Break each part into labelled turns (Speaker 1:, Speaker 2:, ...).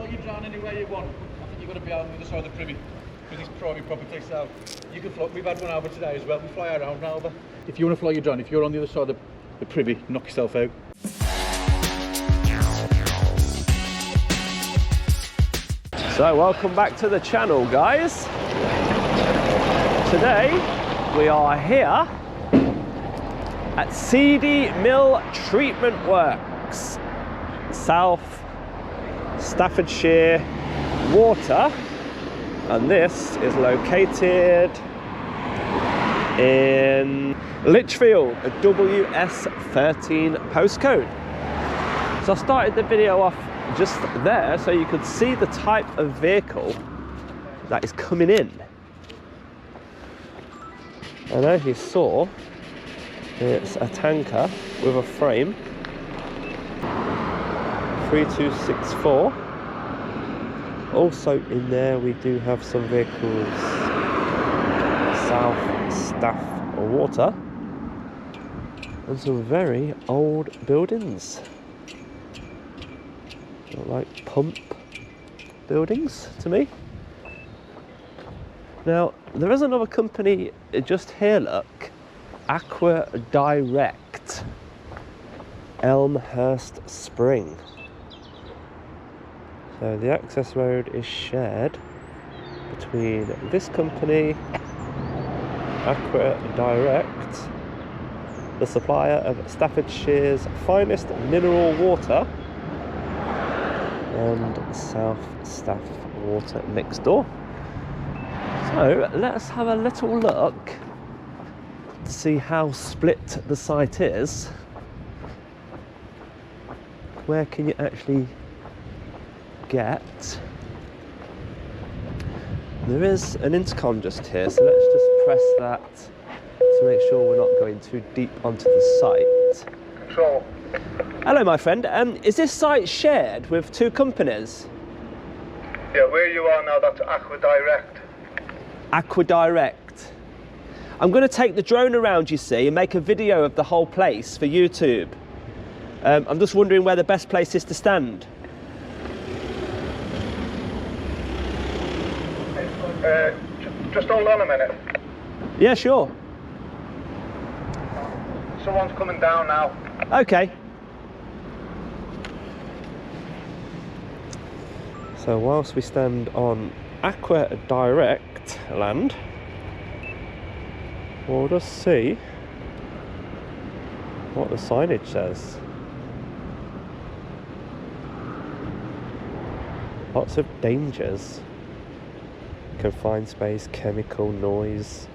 Speaker 1: fly your drone anywhere you want. I think you've got to be on the other side of the privy, because it's private property, so you can fly. We've had one over today as well. We fly around over. If you want to fly your drone, if you're on the other side of the privy, knock yourself out.
Speaker 2: So welcome back to the channel, guys. Today we are here at Seedy Mill Treatment Works, South Staffordshire Water, and this is located in Lichfield, a WS13 postcode. So I started the video off just there so you could see the type of vehicle that is coming in. And as you saw, it's a tanker with a frame, 3264. Also in there we do have some vehicles, South Staff Water, and some very old buildings. Like pump buildings to me. Now there is another company just here, look, Aqua Direct, Elmhurst Spring. So the access road is shared between this company, Aqua Direct, the supplier of Staffordshire's finest mineral water, and South Staff Water next door. So let's have a little look to see how split the site is. Where can you actually get? There is an intercom just here, so let's just press that to make sure we're not going too deep onto the site.
Speaker 3: Control.
Speaker 2: Hello, my friend. Is this site shared with two companies?
Speaker 3: Yeah, where you are now, that's Aqua Direct.
Speaker 2: Aqua Direct. I'm going to take the drone around, you see, and make a video of the whole place for YouTube. I'm just wondering where the best place is to stand.
Speaker 3: Just hold on a minute.
Speaker 2: Yeah, sure.
Speaker 3: Someone's coming down now.
Speaker 2: Okay. So whilst we stand on Aqua Direct land, we'll just see what the signage says. Lots of dangers. Confined space, chemical noise.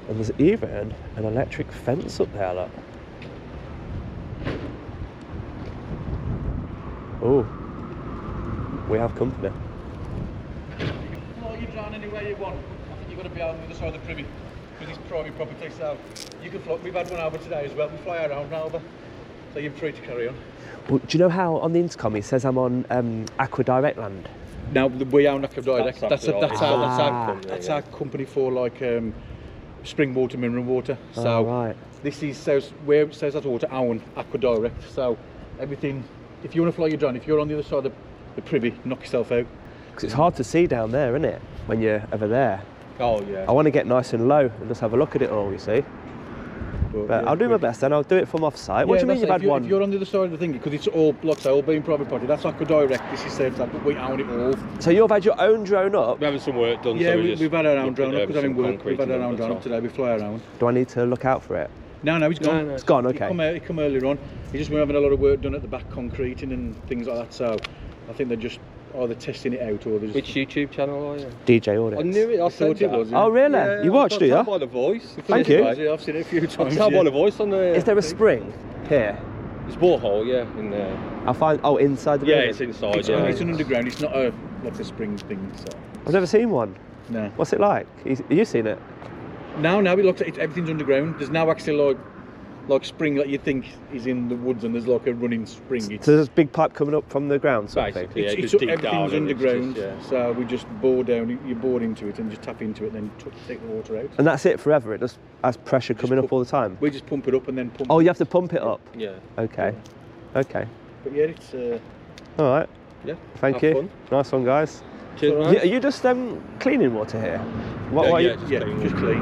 Speaker 2: And there's even an electric fence up there, look. Oh, we have company.
Speaker 1: Fly your drone anywhere you want. I think you've got to be on the other side of the privy, because it's private property, so you can fly. We've had one over today as well. We fly around over, so you're free to carry on.
Speaker 2: Well, do you know how on the intercom it says I'm on Aqua Direct land?
Speaker 1: Now we own Aqua Direct. That's
Speaker 2: Ah.
Speaker 1: our company for like spring water, mineral water. So
Speaker 2: right.
Speaker 1: this is where it says that water own Aqua Direct. So everything. If you want to fly your drone, if you're on the other side of the privy, knock yourself out.
Speaker 2: Because it's hard to see down there, isn't it, when you're over there?
Speaker 1: Oh yeah.
Speaker 2: I want to get nice and low and just have a look at it all, you see. But yeah, I'll do my best then. I'll do it from off-site. What do you mean you've had one?
Speaker 1: If you're on the other side of the thing, because it's all, like I say, all being private property, that's Aqua Direct, this is safe, but we own it all.
Speaker 2: So you've had your own drone up?
Speaker 4: We're having some work done.
Speaker 1: Yeah,
Speaker 4: so
Speaker 1: we've had our own drone up, because having work,
Speaker 4: concrete
Speaker 1: we've had our
Speaker 4: and
Speaker 1: own drone up today, we fly around.
Speaker 2: Do I need to look out for it?
Speaker 1: No, it's gone.
Speaker 2: It's gone, okay.
Speaker 1: He come earlier on. He just been having a lot of work done at the back, concreting and things like that, so I think they're just either testing it out or they're just...
Speaker 4: Which YouTube channel are you?
Speaker 2: djaudits.
Speaker 4: I knew it, I thought it was.
Speaker 2: Oh really?
Speaker 4: Yeah,
Speaker 2: you watched, do you?
Speaker 4: I'll tell by the voice.
Speaker 2: Thank you.
Speaker 1: I've seen it a few times.
Speaker 4: I can tell by the voice on the...
Speaker 2: Is there a spring here?
Speaker 4: It's borehole, yeah, in there.
Speaker 2: I'll find... Oh, inside the building?
Speaker 4: Yeah, it's inside,
Speaker 1: It's an underground, it's not like a spring thing, so...
Speaker 2: I've never seen one.
Speaker 1: No.
Speaker 2: What's it like? Have you seen it?
Speaker 1: No, it looks like everything's underground. There's no actually like spring that you think is in the woods, and there's like a running spring.
Speaker 2: So there's a big pipe coming up from the ground, sort of thing?
Speaker 4: Basically, yeah,
Speaker 1: everything's underground,
Speaker 4: just,
Speaker 1: so we just bore down, you bore into it and just tap into it and then take the water out.
Speaker 2: And that's it forever? It just has pressure coming up all the time?
Speaker 1: We just pump it up and then pump
Speaker 2: Oh, you have to pump it up?
Speaker 4: Yeah.
Speaker 2: Okay. Okay.
Speaker 1: But yeah, it's
Speaker 2: All right.
Speaker 4: Yeah.
Speaker 2: Thank
Speaker 4: Have
Speaker 2: you.
Speaker 4: fun.
Speaker 2: Nice one, guys.
Speaker 4: Cheers,
Speaker 2: Are
Speaker 4: man.
Speaker 2: you just cleaning water here? What are you?
Speaker 1: Just clean.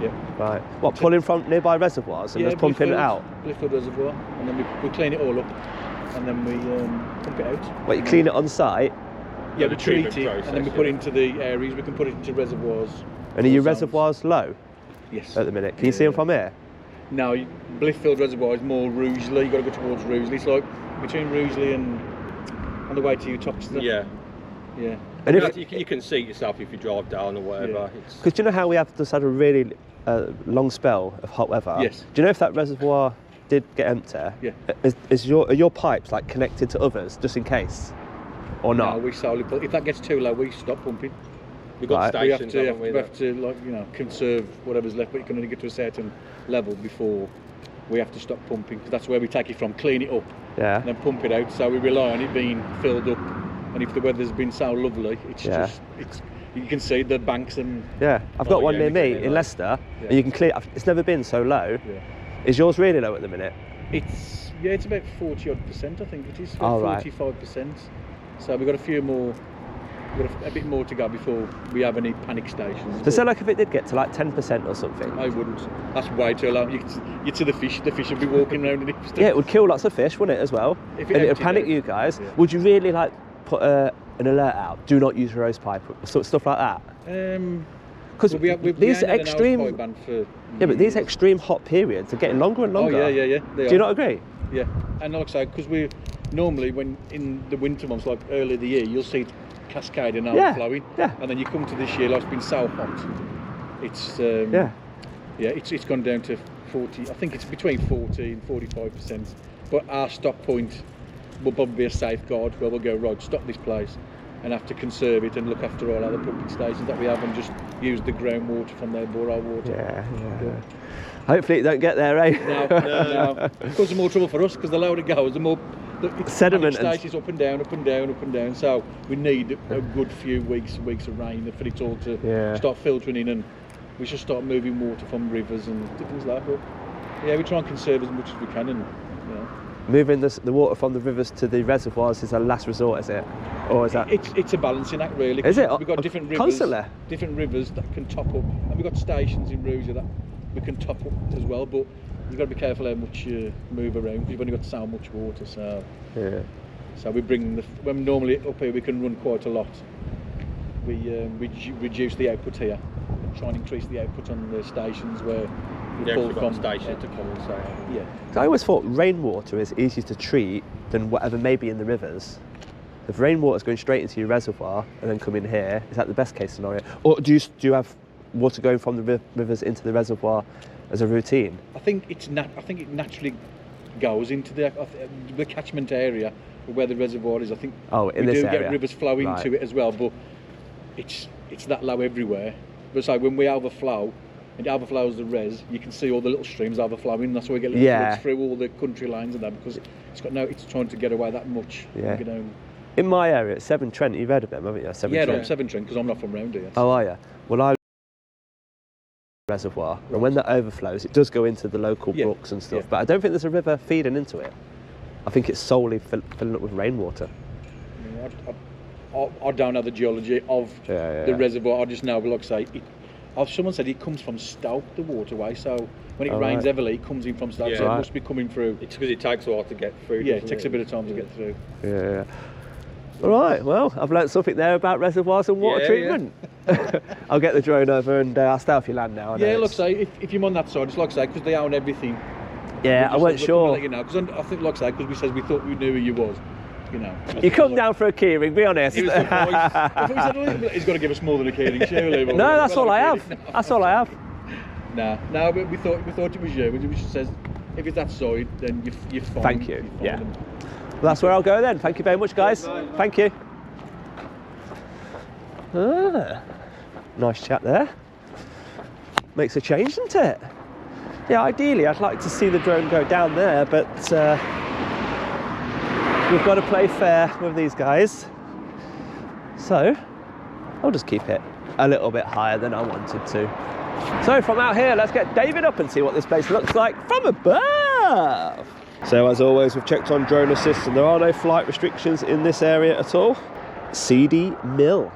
Speaker 1: Yeah.
Speaker 2: Right. What, pulling from nearby reservoirs and just pumping it out?
Speaker 1: Lichfield Reservoir, and then we clean it all up, and then we pump it out.
Speaker 2: What, you clean it on site?
Speaker 1: Yeah,
Speaker 4: the
Speaker 1: we treat
Speaker 4: treatment
Speaker 1: it,
Speaker 4: process,
Speaker 1: and then we put it into the areas. We can put it into reservoirs.
Speaker 2: And are your
Speaker 1: Sounds.
Speaker 2: reservoirs low
Speaker 1: Yes.
Speaker 2: at the minute? Can you see them from here?
Speaker 1: Now, Lichfield Reservoir is more Rugeley. You've got to go towards Rugeley. It's like between Rugeley and on the way to Uttoxeter.
Speaker 4: Yeah.
Speaker 1: Yeah.
Speaker 2: And
Speaker 4: You can see it yourself if you drive down or whatever.
Speaker 1: Yeah.
Speaker 2: Because you know how we have just had a really long spell of hot weather?
Speaker 1: Yes.
Speaker 2: Do you know if that reservoir did get empty?
Speaker 1: Yeah.
Speaker 2: Are your pipes like connected to others just in case, or not?
Speaker 1: No, we solely put. If that gets too low, we stop pumping.
Speaker 4: We've got
Speaker 2: Right.
Speaker 4: stations,
Speaker 1: we
Speaker 4: haven't we?
Speaker 1: have to like conserve whatever's left, but you can only get to a certain level before we have to stop pumping, because that's where we take it from, clean it up,
Speaker 2: Yeah.
Speaker 1: and then pump it out. So we rely on it being filled up, and if the weather's been so lovely, it's
Speaker 2: Yeah.
Speaker 1: you can see the banks and
Speaker 2: Yeah. I've got
Speaker 4: Oh,
Speaker 2: one
Speaker 4: yeah,
Speaker 2: near
Speaker 4: we can
Speaker 2: me
Speaker 4: do
Speaker 2: in
Speaker 4: that.
Speaker 2: Leicester,
Speaker 1: Yeah.
Speaker 2: and you can clear. It's never been so low.
Speaker 1: yeah.
Speaker 2: Is yours really low at the minute?
Speaker 1: It's about 40-odd%, I think it is.
Speaker 2: Oh, right.
Speaker 1: 45%. So we've got a few more. We've got a bit more to go before we have any panic stations.
Speaker 2: So say like if it did get to like 10% or something.
Speaker 1: I wouldn't. That's way too low. You'd see the fish would be walking around in it.
Speaker 2: Yeah, it would kill lots of fish, wouldn't it, as well?
Speaker 1: If it
Speaker 2: And it would
Speaker 1: emptied
Speaker 2: panic
Speaker 1: out.
Speaker 2: you guys.
Speaker 1: Yeah.
Speaker 2: Would you really like put an alert out? Do not use your hose pipe, stuff like that. Because
Speaker 1: we
Speaker 2: these
Speaker 1: ain't had an
Speaker 2: extreme,
Speaker 1: house pipe ban for
Speaker 2: yeah, but these
Speaker 1: years.
Speaker 2: extreme hot periods are getting longer and
Speaker 1: Oh
Speaker 2: longer.
Speaker 1: yeah.
Speaker 2: Do you not agree?
Speaker 1: Yeah, and like I say, because we normally when in the winter months, like early in the year, you'll see it cascading and
Speaker 2: Yeah,
Speaker 1: overflowing.
Speaker 2: yeah.
Speaker 1: And then you come to this year, like it's been so hot. It's it's gone down to 40. I think it's between 40 and 45%. But our stop point will probably be a safeguard where we'll go, right, stop this place and have to conserve it and look after all other pumping stations that we have and just use the groundwater from their bore water.
Speaker 2: Yeah. Hopefully it don't get there, eh?
Speaker 1: No. Causes more trouble for us because the lower it goes, the more
Speaker 2: Sediment and-
Speaker 1: stages up and down. So we need a good few weeks of rain for it all to start filtering in, and we should start moving water from rivers and things like that. But yeah, we try and conserve as much as we can, and
Speaker 2: Moving the water from the rivers to the reservoirs is a last resort, is it? Or is that?
Speaker 1: it's a balancing act, really.
Speaker 2: Is it?
Speaker 1: We've got different rivers,
Speaker 2: Constantly?
Speaker 1: different rivers that can top up, and we've got stations in Rugeley that we can top up as well. But you've got to be careful how much you move around because you've only got so much water. So so we bring when normally up here we can run quite a lot. We reduce the output here, and try and increase the output on the stations where we pull from
Speaker 4: station to come and say.
Speaker 1: Yeah.
Speaker 2: I always thought rainwater is easier to treat than whatever may be in the rivers. If rainwater's going straight into your reservoir and then come in here, is that the best case scenario? Or do you have water going from the rivers into the reservoir as a routine?
Speaker 1: I think it naturally goes into the catchment area where the reservoir is. I think
Speaker 2: in
Speaker 1: we
Speaker 2: this
Speaker 1: do
Speaker 2: area.
Speaker 1: get rivers flow into it as well, but it's that low everywhere. But so when we overflow, and it overflows the res, you can see all the little streams overflowing. That's why we get little floods through all the country lines and that, because it's trying to get away that much.
Speaker 2: Yeah.
Speaker 1: You know.
Speaker 2: In my area, it's Severn Trent. You've heard of them, haven't you? Severn
Speaker 1: Yeah,
Speaker 2: Trent.
Speaker 1: I'm Severn Trent because I'm not from round here.
Speaker 2: Oh, are you? Well, I reservoir, and when that overflows, it does go into the local brooks and stuff. But I don't think there's a river feeding into it. I think it's solely filling up with rainwater.
Speaker 1: I don't know the geology of the reservoir. I just know, like I say, someone said it comes from Stoke, the waterway. So when it rains heavily, it comes in from Stoke. So it must be coming through.
Speaker 4: It's because it takes a while to get through.
Speaker 1: Yeah, it takes a bit of time to get through.
Speaker 2: Yeah. All right. Well, I've learnt something there about reservoirs and water treatment. I'll get the drone over and I'll stay off your land now.
Speaker 1: Yeah, like I say, if you're on that side, it's like I say, because they own everything.
Speaker 2: Yeah, I wasn't sure.
Speaker 1: You know, because I think, like I say, because we thought we knew who you was. You know.
Speaker 2: You come down for a keyring, be honest.
Speaker 1: He was surprised. I thought he said, "Oh, he's got to give us more than a keyring, surely."
Speaker 2: No, that's all I have. That's all I have.
Speaker 1: No, but we thought it was you. We just says, if it's that side, then you're fine.
Speaker 2: Thank you.
Speaker 1: You're
Speaker 2: Yeah. Well, that's where I'll go then. Thank you very much, guys. Thank you. Nice chat there. Makes a change, doesn't it? Yeah, ideally I'd like to see the drone go down there, but we've got to play fair with these guys. So I'll just keep it a little bit higher than I wanted to. So from out here, let's get David up and see what this place looks like from above. So as always, we've checked on drone assist and there are no flight restrictions in this area at all. Seedy Mill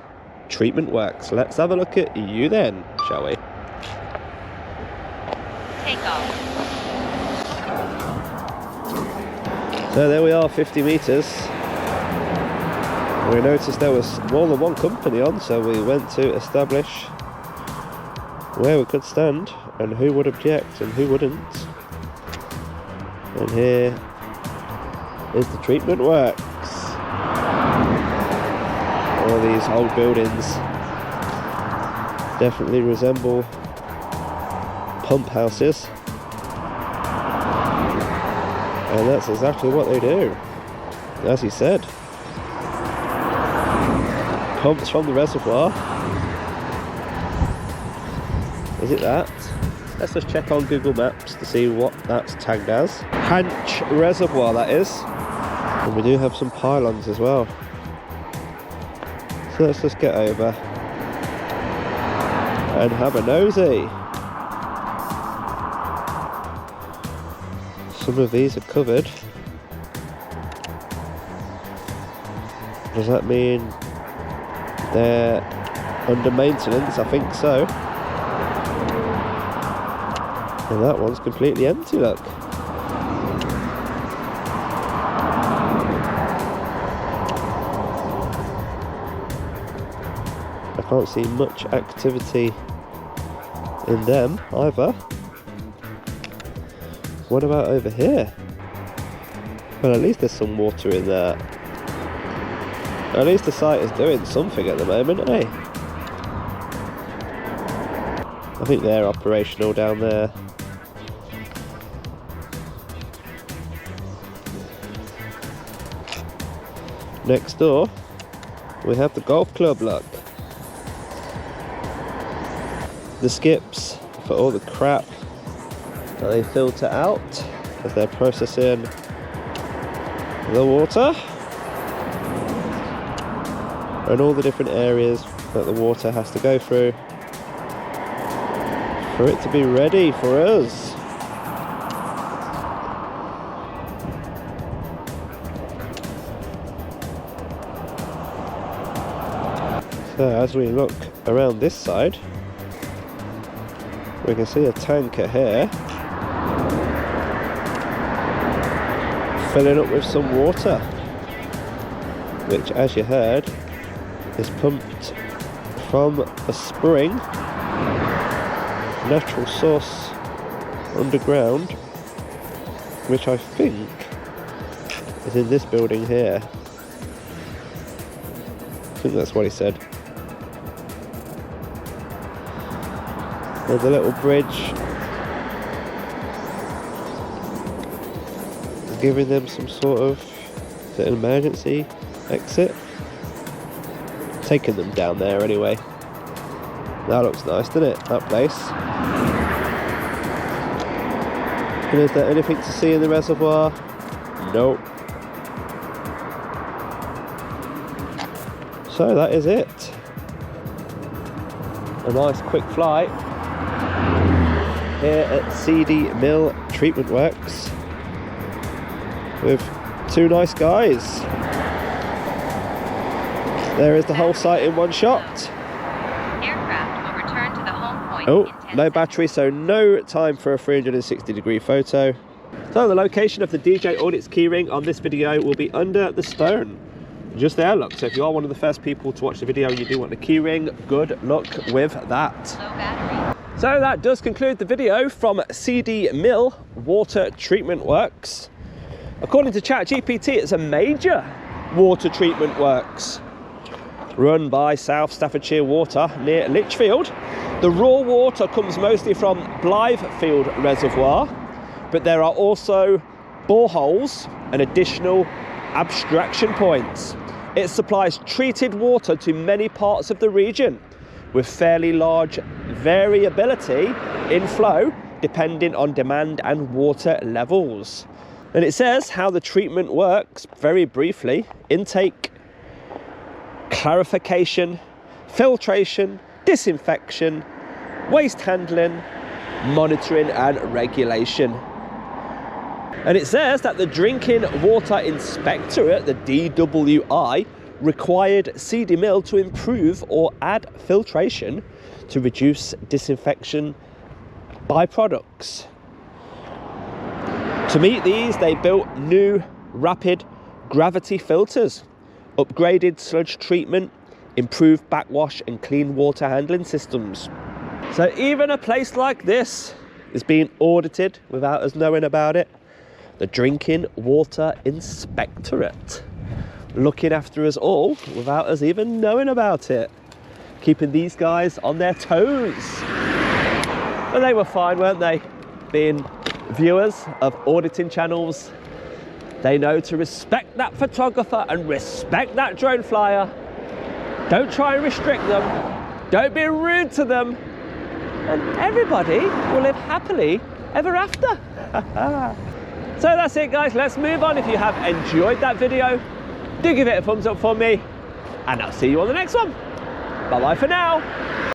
Speaker 2: treatment works. Let's have a look at you then, shall we?
Speaker 5: Take off.
Speaker 2: So there we are, 50 metres. We noticed there was more than one company on, so we went to establish where we could stand and who would object and who wouldn't. And here is the treatment works. All these old buildings definitely resemble pump houses. And that's exactly what they do, as he said. Pumps from the reservoir. Is it that? Let's just check on Google Maps to see what that's tagged as. Hanch Reservoir, that is. And we do have some pylons as well. So let's just get over and have a nosy. Some of these are covered. Does that mean they're under maintenance? I think so. And that one's completely empty, look. I can't see much activity in them either. What about over here? Well, at least there's some water in there. At least the site is doing something at the moment, eh? I think they're operational down there. Next door, we have the golf club, look. The skips for all the crap that they filter out as they're processing the water. And all the different areas that the water has to go through for it to be ready for us. So as we look around this side, we can see a tanker here filling up with some water, which, as you heard, is pumped from a spring, natural source underground, which I think is in this building here. I think that's what he said. There's a little bridge giving them some sort of an emergency exit. Taking them down there anyway. That looks nice, doesn't it? That place. And is there anything to see in the reservoir? Nope. So that is it. A nice quick flight here at Seedy Mill Treatment Works with two nice guys. There is the whole site in one shot.
Speaker 5: Aircraft will return to the home point.
Speaker 2: Oh, no battery, so no time for a 360-degree photo. So the location of the djaudits keyring on this video will be under the stone. Just there, look. So if you are one of the first people to watch the video and you do want the keyring, good luck with that.
Speaker 5: Low battery.
Speaker 2: So that does conclude the video from Seedy Mill Water Treatment Works. According to ChatGPT, it's a major water treatment works run by South Staffordshire Water near Lichfield. The raw water comes mostly from Lichfield Reservoir, but there are also boreholes and additional abstraction points. It supplies treated water to many parts of the region with fairly large variability in flow depending on demand and water levels. And it says how the treatment works very briefly: intake, clarification, filtration, disinfection, waste handling, monitoring and regulation. And it says that the Drinking Water Inspectorate, the DWI, required Seedy mill to improve or add filtration to reduce disinfection byproducts. To meet these, they built new rapid gravity filters, upgraded sludge treatment, improved backwash and clean water handling systems. So even a place like this is being audited without us knowing about it. The Drinking Water Inspectorate, looking after us all without us even knowing about it. Keeping these guys on their toes. But they were fine, weren't they? Being viewers of auditing channels, they know to respect that photographer and respect that drone flyer. Don't try and restrict them. Don't be rude to them. And everybody will live happily ever after. So that's it, guys. Let's move on. If you have enjoyed that video, do give it a thumbs up for me. And I'll see you on the next one. Bye-bye for now.